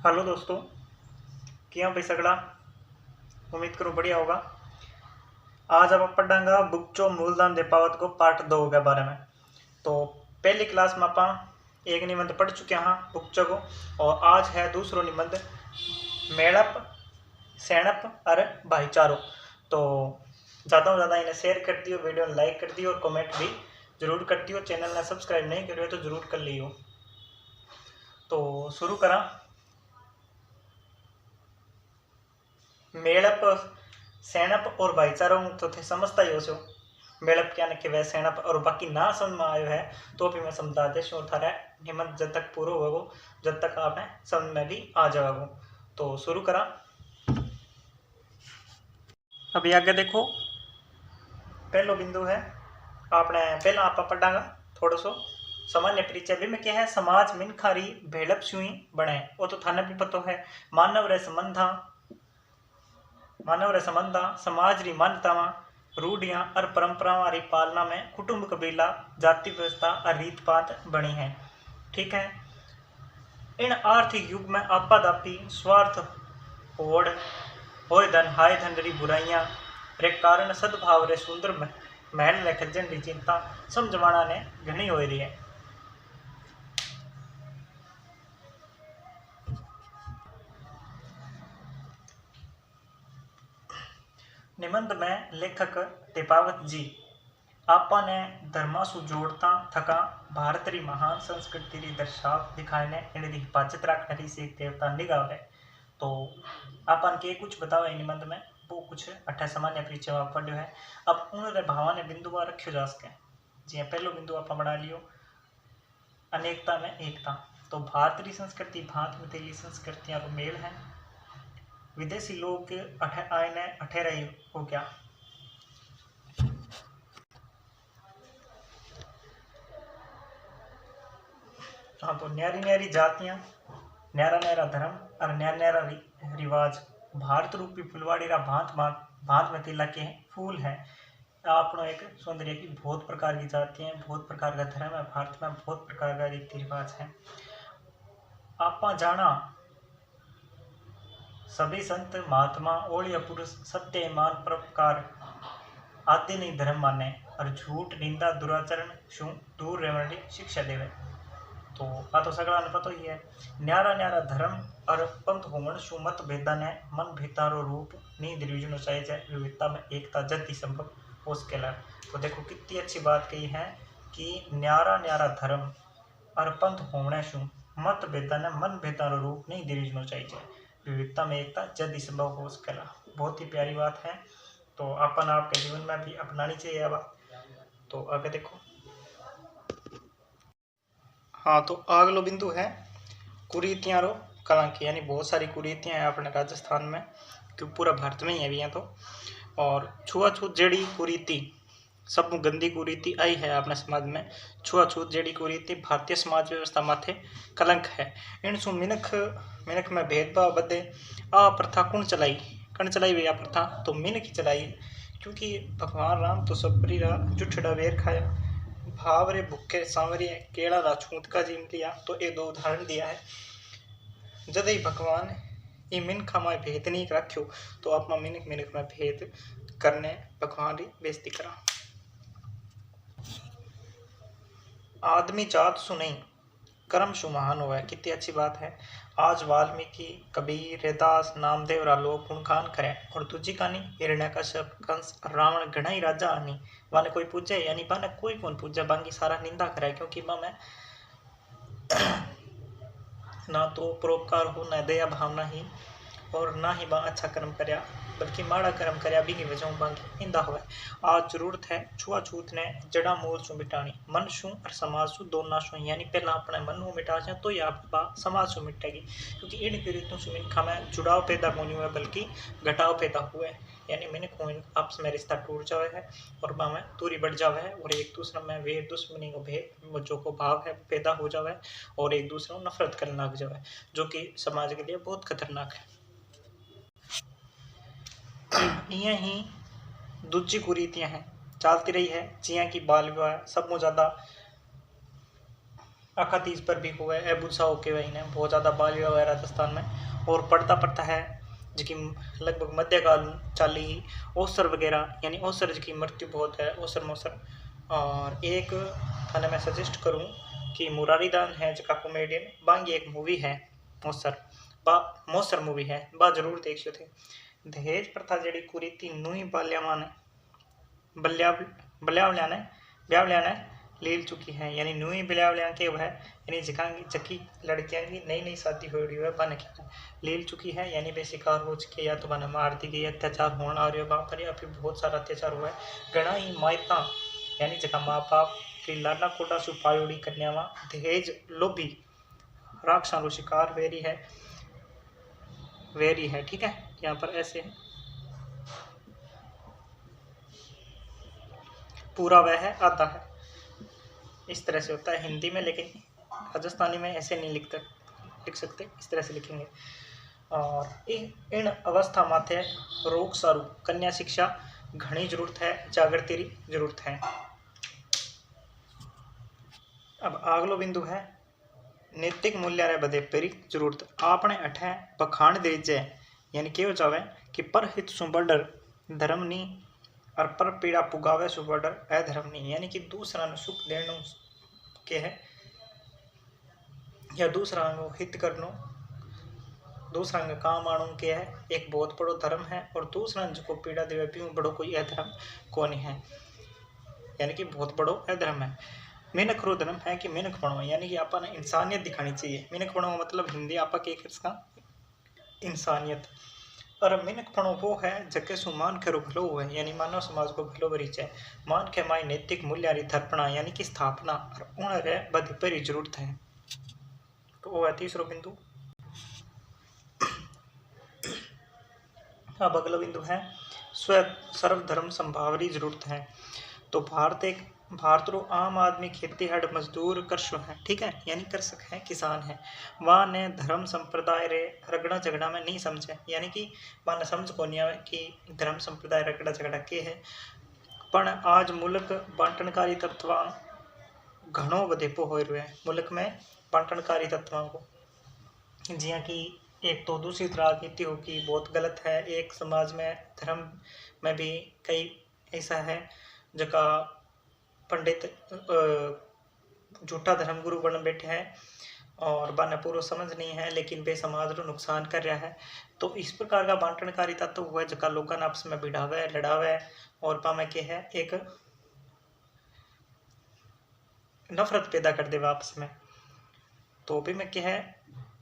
Hello दोस्तों, क्या भाई सगड़ा। उम्मीद करो बढ़िया होगा। आज आप पढ़ांगा बुक चो मूलधन दे पावत को पार्ट 2 के बारे में। तो पहली क्लास में आप एक निबंध पढ़ चुके हाँ बुक चो को, और आज है दूसरो निबंध मेड़प सैणप और भाईचारो। तो ज़्यादा से ज़्यादा इन्हें शेयर कर दियो, वीडियो ने लाइक कर दियो और कमेंट भी जरूर कर दियो। चैनल ने सब्सक्राइब नहीं करियो तो जरूर कर लियो। तो शुरू करा। मेड़प सैणप और भाईचारो तो थे समझता ही हो सो। मेड़प क्या ने वह सैणप और बाकी ना समझ में आयो है तो भी मैं समझा दे शो थारा निबंध जब तक पूरा होगो जब तक आपने समझ में भी आ जाओगे। तो शुरू करा। अभी आगे देखो, पहलो बिंदु है आपने पहला आप पढ़ांगा थोड़ा सो सामान्य परिचय भी में क्या है। समाज मिनखारी भेड़प सुई बने वो तो थाने भी पतो है। मानव रे संबंधा समाज री मान्यतावां रूढ़ियां और परंपरावां री पालना में कुटुंब कबीला जाति व्यवस्था और रीत पात बनी है। ठीक है। इन आर्थिक युग में आपादापी स्वार्थ होड़ होय धन हाय धन री बुराइयां रे कारण सद्भाव रे सुंदर महल ने खजन री चिंता समझवाना ने घनी हो रही है। निबंध में लेखक दीपावत जी आपा ने धर्मासु जोड़ता थका भारत री महान संस्कृति री दर्शाव दिखाने इन री हिफाजत रखने री सीख देवता निगाह है। तो आपन के कुछ बताओ निबंध में वो कुछ अठा सामान्य परिचय आप पढ़ो है। अब उन रे भावा ने बिंदु पर रखियो जा सके। जी पहलो बिंदु आप बना लियो अनेकता में एकता। तो भारत री संस्कृति भांत मितेली संस्कृतियां रो मेल है। विदेशी लोग अठे आए ने अठे रही हो गया। हाँ तो न्यारी न्यारी जातियां न्यारा न्यारा धर्म और न्यारा न्यारा रिवाज भारत रूपी फुलवाड़ी रा भांत भांत में तिलक के फूल है। आपनो एक सौंदर्य की बहुत प्रकार की जातियां हैं, बहुत प्रकार का धर्म है। भारत में बहुत प्रकार का रीति रिवाज है। आपा जाना सभी संत महात्मा ओलिया पुरुष सत्य ईमान परोपकार आदि नहीं धर्म माने और झूठ निंदा दुराचरण शु दूर रहने की शिक्षा देवे। तो आ तो सगड़ा ने पता ही है। न्यारा न्यारा धर्म और पंथ होमन शु मत भेदा ने मन भेतारो रूप नी दिविजनो चाहिए विविधता में एकता जति संभव हो सकेला। तो देखो कितनी अच्छी बात कही है कि न्यारा न्यारा धर्म और पंथ होमने शु मत भेदा ने मन भेतारो रूप नहीं दिविजनो चाहिए विविधता में एकता जति संभव हो सकेला। बहुत ही प्यारी बात है। तो अपन आपके जीवन में भी अपनानी चाहिए बात। तो आगे देखो। हाँ तो अगलो बिंदु है कुरीतियाँ रो कलंक, यानी बहुत सारी कुरीतियाँ हैं अपने राजस्थान में क्योंकि पूरा भारत में ही है भी यहाँ तो। और छुआछूत जेड़ी कुरीति सब गंदी कुरीति आई है अपने समाज में। छुआछूत जेड़ी कुरीति भारतीय समाज व्यवस्था माथे कलंक है। इन सु मिनख मिनख में भेदभाव बदे आ प्रथा कौन चलाई हुई आ प्रथा तो मिनख ही चलाई। क्योंकि भगवान राम तो सबरी रा जुठड़ा वेर खाया भाव रे भुक्के सांवरे केड़ा रा छूत का जीम लिया। तो ये दो उदाहरण दिया है। जद ही भगवान ये मिनखा में भेद नहीं रखियो तो आप मिनख मिनख में भेद करने भगवान री बेइज्जती करा। आदमी जात सु नहीं कर्म सु महान हुआ है। कितनी अच्छी बात है। आज वाल्मीकि कबीर रैदास नामदेव रा लोग गुणगान करे और दूजी कहानी हिरण्यकश्यप कंस रावण घना ही राजा आनी वाने कोई पूजे यानी बाने कोई कौन पूजा बांगी सारा निंदा करे। क्योंकि मां में ना तो परोपकार हो ना दया भावना ही और ना ही बा अच्छा कर्म करया बल्कि माड़ा कर्म करया भी वजह बांगी निंदा होवे। आज जरूरत है छुआछूत ने जड़ा मूल सु मिटानी मन सु और समाज सु दोनों सु। यानी पहला अपने मन को मिटा तो ही आप समाज सु मिटेगी। क्योंकि इन रीतों से मिनखा में जुड़ाव पैदा होनी हुआ बल्कि घटाव पैदा हुआ है। यानी मिनख आपस में रिश्ता टूट जावे है और बा में दूरी बढ़ जावे है और एक दूसरे में वेर दुश्मनी को भेद जो को भाव है पैदा हो जावे और एक दूसरे को नफरत करने लग जावे जो कि समाज के लिए बहुत खतरनाक है। इं ही दूजी कुरीतियां हैं चलती रही है जिया की बाल विवाह सब ज्यादा अखातीज पर भी हुआ है, बुसाओ के वही ने बहुत ज़्यादा बाल विवाह है राजस्थान में। और पड़ता पड़ता है जिकी लगभग मध्यकाल चाली ही ओसर वगैरह यानी ओसर की मृत्यु बहुत है, ओसर मोसर। और एक थाने मैं सजेस्ट करूँ कि मुरारीदान है जका कॉमेडियन बांगी एक मूवी है मोसर बा मोसर मूवी है बा जरूर देखियो थे। दहेज प्रथा जड़ी कुरीति नुई बाल्यामा ने बल्यावल्या ने ब्यावल्या ने लील चुकी है, यानी नुई बल्यावल्या के वह यानी जकी लड़कियां की नई नई शादी हो रही है बन लील चुकी है, यानी वे शिकार हो चुकी है या तो बन मार दी गई, अत्याचार होना और वहाँ पर या फिर बहुत सारा अत्याचार हुआ है। घना ही मायता यानी जगह माँ बाप की लाडा कोटा सुपायोड़ी कन्यावा दहेज लोभी राक्षसों शिकार वेरी है। ठीक है, यहाँ पर ऐसे है पूरा वह है आधा है, इस तरह से होता है हिंदी में, लेकिन राजस्थानी में ऐसे नहीं लिख सकते, इस तरह से लिखेंगे। और इन अवस्था माथे रोग सारू कन्या शिक्षा घनी जरूरत है, जागृति री जरूरत है। अब आगलो बिंदु है नैतिक मूल्य रे बदे पेरी जरूरत। आपने अठे बखान दे जाए यानी केव चावे कि परहित सुबडर धर्म नी और पर पीड़ा पुगावे सुबडर अधर्म नी, यानी कि दूसरा ने सुख देनो के है या दूसरा को हित करनो दूसरा का काम आनो के है एक बहुत बड़ो धर्म है, और दूसरा जो पीड़ा देवे भी बड़ो कोई अधर्म कौन है, यानी कि बहुत बड़ो अधर्म है। मेहनत रो धर्म है कि मेहनत बनो, यानी कि आपने इंसानियत दिखानी चाहिए। मेहनत बनो मतलब हिंदी आपा के इसका इंसानियत, और मेहनत बनो वो है जके सु मान के भलो हुए, यानी मानव समाज को भलो परिचय मान के माई नैतिक मूल्य री धर्पणा यानी कि स्थापना और उन रे बधी परी जरूरत है। तो वो है तीसरो बिंदु। अब अगला बिंदु है स्व सर्वधर्म संभावरी जरूरत है। तो भारत रो आम आदमी खेती हड़ मजदूर करशो है, ठीक है, यानी कर सक है किसान है, वहाँ ने धर्म संप्रदाय रे रगड़ा झगड़ा में नहीं समझे, यानी कि वहाँ समझ को नहीं आवे कि धर्म संप्रदाय रगड़ा झगड़ा के है। पण आज मुल्क बांटनकारी तत्व घणो वधेपो हो रहा है, मुल्क में बांटनकारी तत्वों को जिया कि एक तो दूसरी राजनीति होगी बहुत गलत है, एक समाज में धर्म में भी कई ऐसा है जका पंडित झूठा धर्मगुरु बन बैठे हैं और बाने पूरा समझ नहीं है, लेकिन वे समाज को नुकसान कर रहा है। तो इस प्रकार का बांटनकारी तत्व हुआ जका लोगों आपस में भिड़ावे लड़ावे और पामे के है एक नफरत पैदा कर देवा आपस में। तो भी मैं क्या है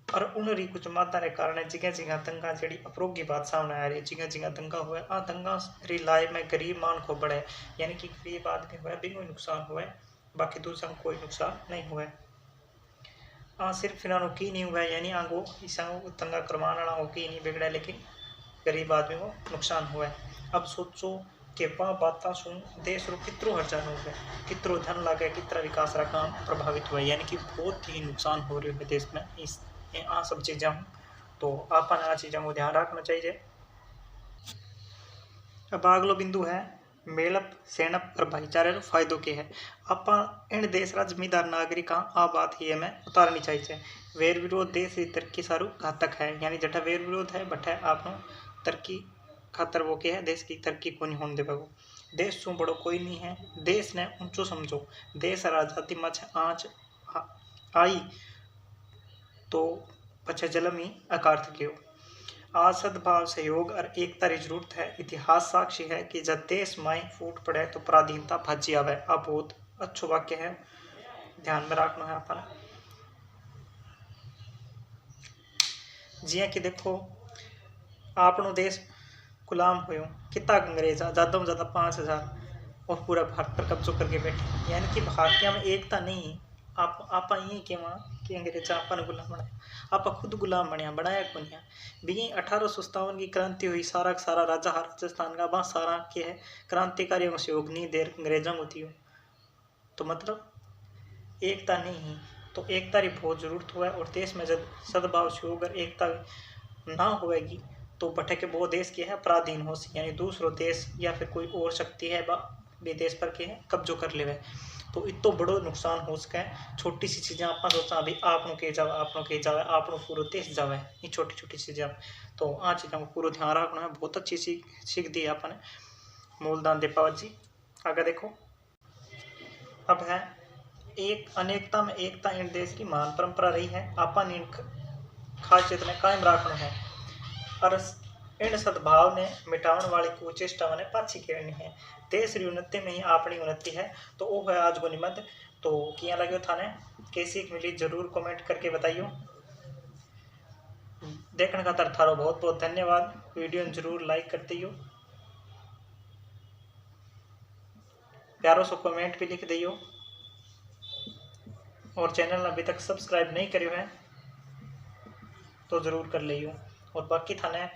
और उन री कुछ माता रे कारण जगह जगह दंगा जड़ी अप्रोगी बात सामने आ रही, जगह जगह दंगा हुआ आ दंगा री लाइफ में गरीब मान को बढ़े, यानी कि गरीब आदमी हुआ भी कोई नुकसान हुआ है, बाकी दूसरा कोई नुकसान नहीं हुआ है। सिर्फ इन्होंने की नहीं हुआ है, यानी आगो ईसा दंगा करवाने वाला की नहीं बिगड़ा, लेकिन गरीब आदमी को नुकसान हुआ है। अब सोचो कि वह बात सुन देश रो कितरो हर्जा हो गया, कितरो धन लगे, कितना विकास रा काम प्रभावित हुआ, यानी कि बहुत ही नुकसान हो रही है देश में इस आ सब चीज़ा। तो आपने आ चीज़ों को ध्यान रखना चाहिए। अब अगलो बिंदु है मेलप सेनप और भाईचारे रो फायदो के है। आप इन देश रा जमींदार नागरिक आ बात ही हमें उतारनी चाहिए। वेर विरोध देश की तरक्की सारू घातक है, यानी जटा वेर विरोध है बट आपनो तरक्की खातर वो के है देश की तरक्की को नहीं होने देगा। देश सु बड़ो कोई नहीं है, देश ने ऊंचो समझो, देश आजादी मच आँच आई तो पछे जलम ही अकार्थ गयो। आज सद्भाव सहयोग और एकता की जरूरत है। इतिहास साक्षी है कि जब देश माई फूट पड़े तो पराधीनता भाजी आवे। अब बहुत अच्छो वाक्य है, ध्यान में रखना है अपन। जिया कि देखो आपनो देश गुलाम हुए कितना अंग्रेज ज़्यादा में ज़्यादा 5000 और पूरा भारत पर कब्जो करके बैठे, यानी कि भारतीय में एकता नहीं। आप ये कि अंग्रेज आपने गुलाम बनाया, आप खुद गुलाम बनाया कौन है भी। 1857 की क्रांति हुई, सारा सारा राजा राजस्थान का वहाँ सारा क्या है क्रांतिकारियों को सहयोग नहीं दे अंग्रेजों को थी। तो मतलब एकता नहीं, तो एकता की बहुत जरूरत हुआ है। और देश में जब सद्भाव सहयोग और एकता ना होएगी तो बटे के वो देश क्या है पराधीन हो, यानी दूसरो देश या फिर कोई और शक्ति है विदेश पर के है कब्जो कर लेवे, तो इतो बड़ो नुकसान हो सके। छोटी सी चीज़ें आप सोचा अभी आपनों के जावे आपनों पूरा देश जावे, ये छोटी छोटी चीज़ें तो आ चीज़ों को पूरा ध्यान रखना है। बहुत अच्छी सीख दी आपने मूलदान दीपावत जी। आगे देखो, अब है एक अनेकता में एकता इन देश की महान परंपरा रही है, आपन इन खासियत ने कायम रखना है और इन सद्भाव ने मिटावन वाली कुचेष्टा ने पाछी करनी है। देश की उन्नति में ही अपनी उन्नति है। तो वो है आज को निबंध। तो किया लगे थाने, कैसी मिली जरूर कमेंट करके बताइयो। देखने का थारो बहुत बहुत धन्यवाद। वीडियो जरूर लाइक कर दियो, प्यारो सो कमेंट भी लिख दियो और चैनल अभी तक सब्सक्राइब नहीं करियो है तो जरूर कर लियो। और बाकी थाने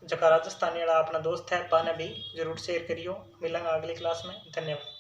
जका राजस्थानी वाला अपना दोस्त है पाने भी जरूर शेयर करियो। मिलेंगे अगली क्लास में। धन्यवाद।